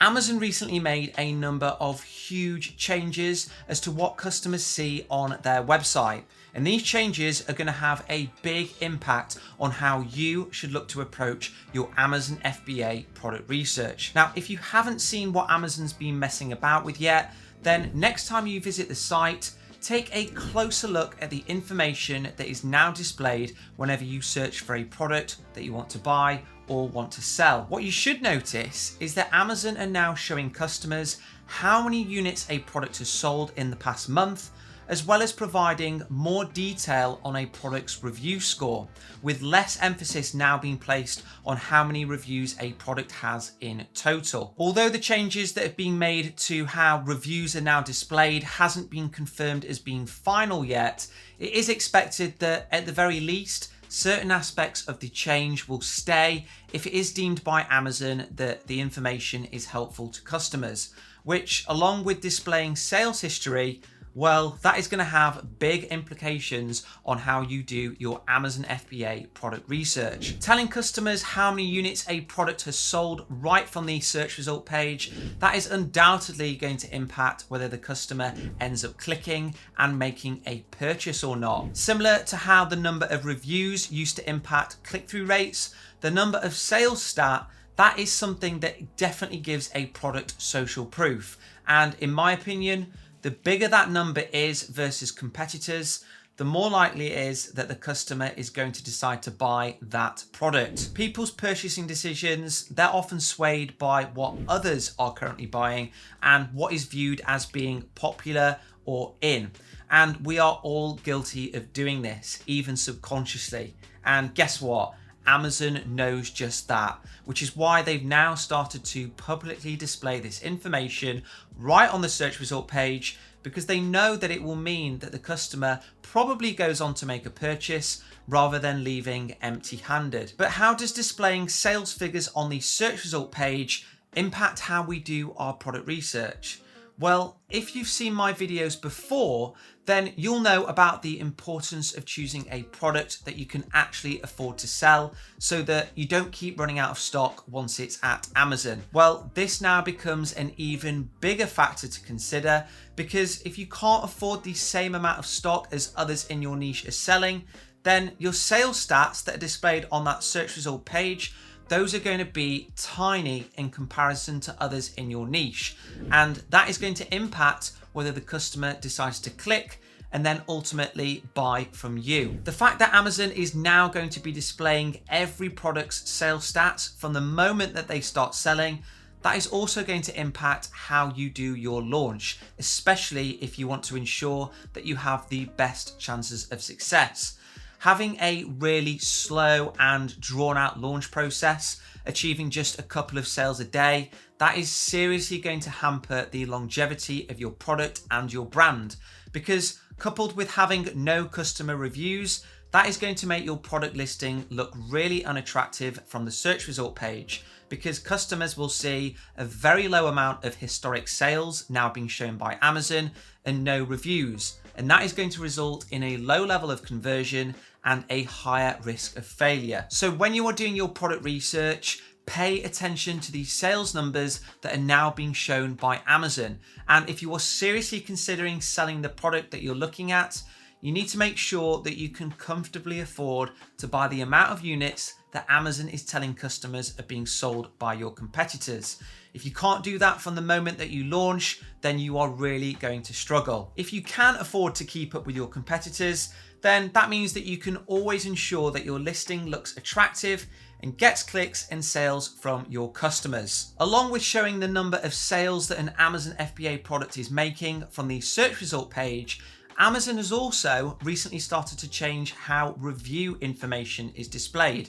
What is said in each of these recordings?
Amazon recently made a number of huge changes as to what customers see on their website. And these changes are going to have a big impact on how you should look to approach your Amazon FBA product research. Now, if you haven't seen what Amazon's been messing about with yet, then next time you visit the site, take a closer look at the information that is now displayed whenever you search for a product that you want to buy or want to sell. What you should notice is that Amazon are now showing customers how many units a product has sold in the past month, as well as providing more detail on a product's review score, with less emphasis now being placed on how many reviews a product has in total. Although the changes that have been made to how reviews are now displayed hasn't been confirmed as being final yet, it is expected that at the very least, certain aspects of the change will stay if it is deemed by Amazon that the information is helpful to customers, which, along with displaying sales history, well, that is going to have big implications on how you do your Amazon FBA product research. Telling customers how many units a product has sold right from the search result page, that is undoubtedly going to impact whether the customer ends up clicking and making a purchase or not. Similar to how the number of reviews used to impact click-through rates, the number of sales stat, that is something that definitely gives a product social proof. And in my opinion, the bigger that number is versus competitors, the more likely it is that the customer is going to decide to buy that product. People's purchasing decisions, they're often swayed by what others are currently buying and what is viewed as being popular or in. And we are all guilty of doing this, even subconsciously. And guess what? Amazon knows just that, which is why they've now started to publicly display this information right on the search result page, because they know that it will mean that the customer probably goes on to make a purchase rather than leaving empty-handed. But how does displaying sales figures on the search result page impact how we do our product research? Well, if you've seen my videos before, then you'll know about the importance of choosing a product that you can actually afford to sell so that you don't keep running out of stock once it's at Amazon. Well, this now becomes an even bigger factor to consider, because if you can't afford the same amount of stock as others in your niche are selling, then your sales stats that are displayed on that search result page, those are going to be tiny in comparison to others in your niche. And that is going to impact whether the customer decides to click and then ultimately buy from you. The fact that Amazon is now going to be displaying every product's sales stats from the moment that they start selling, that is also going to impact how you do your launch, especially if you want to ensure that you have the best chances of success. Having a really slow and drawn out launch process, achieving just a couple of sales a day, that is seriously going to hamper the longevity of your product and your brand, because coupled with having no customer reviews, that is going to make your product listing look really unattractive from the search result page, because customers will see a very low amount of historic sales now being shown by Amazon and no reviews. And that is going to result in a low level of conversion and a higher risk of failure. So when you are doing your product research, pay attention to the sales numbers that are now being shown by Amazon. And if you are seriously considering selling the product that you're looking at, you need to make sure that you can comfortably afford to buy the amount of units that Amazon is telling customers are being sold by your competitors. If you can't do that from the moment that you launch, then you are really going to struggle. If you can afford to keep up with your competitors, then that means that you can always ensure that your listing looks attractive and gets clicks and sales from your customers. Along with showing the number of sales that an Amazon FBA product is making from the search result page, Amazon has also recently started to change how review information is displayed.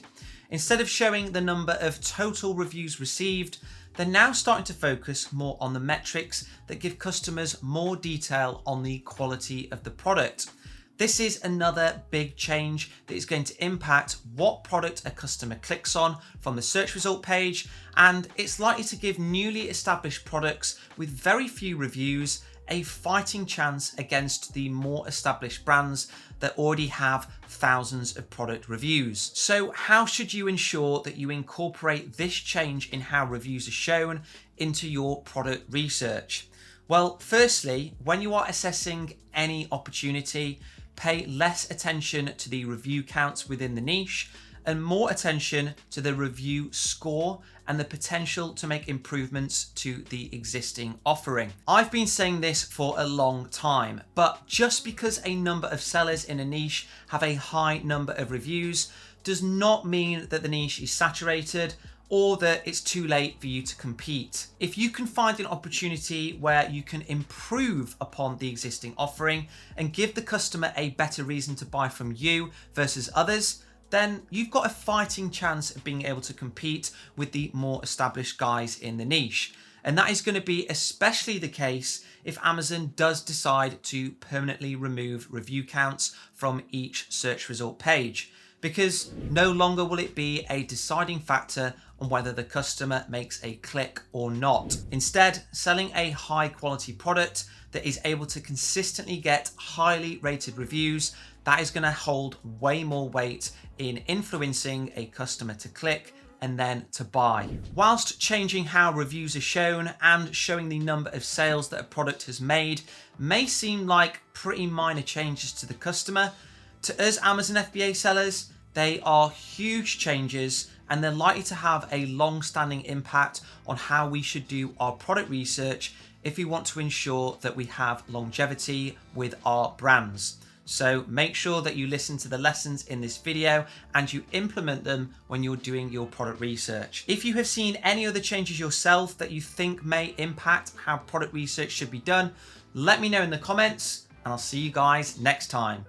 Instead of showing the number of total reviews received, they're now starting to focus more on the metrics that give customers more detail on the quality of the product. This is another big change that is going to impact what product a customer clicks on from the search result page, and it's likely to give newly established products with very few reviews a fighting chance against the more established brands that already have thousands of product reviews. So how should you ensure that you incorporate this change in how reviews are shown into your product research? Well, firstly, when you are assessing any opportunity, pay less attention to the review counts within the niche and more attention to the review score and the potential to make improvements to the existing offering. I've been saying this for a long time, but just because a number of sellers in a niche have a high number of reviews does not mean that the niche is saturated or that it's too late for you to compete. If you can find an opportunity where you can improve upon the existing offering and give the customer a better reason to buy from you versus others, then you've got a fighting chance of being able to compete with the more established guys in the niche. And that is going to be especially the case if Amazon does decide to permanently remove review counts from each search result page, because no longer will it be a deciding factor on whether the customer makes a click or not. Instead, selling a high quality product that is able to consistently get highly rated reviews, that is going to hold way more weight in influencing a customer to click and then to buy. Whilst changing how reviews are shown and showing the number of sales that a product has made may seem like pretty minor changes to the customer, to us Amazon FBA sellers, they are huge changes and they're likely to have a long-standing impact on how we should do our product research if we want to ensure that we have longevity with our brands. So make sure that you listen to the lessons in this video and you implement them when you're doing your product research. If you have seen any other changes yourself that you think may impact how product research should be done, let me know in the comments and I'll see you guys next time.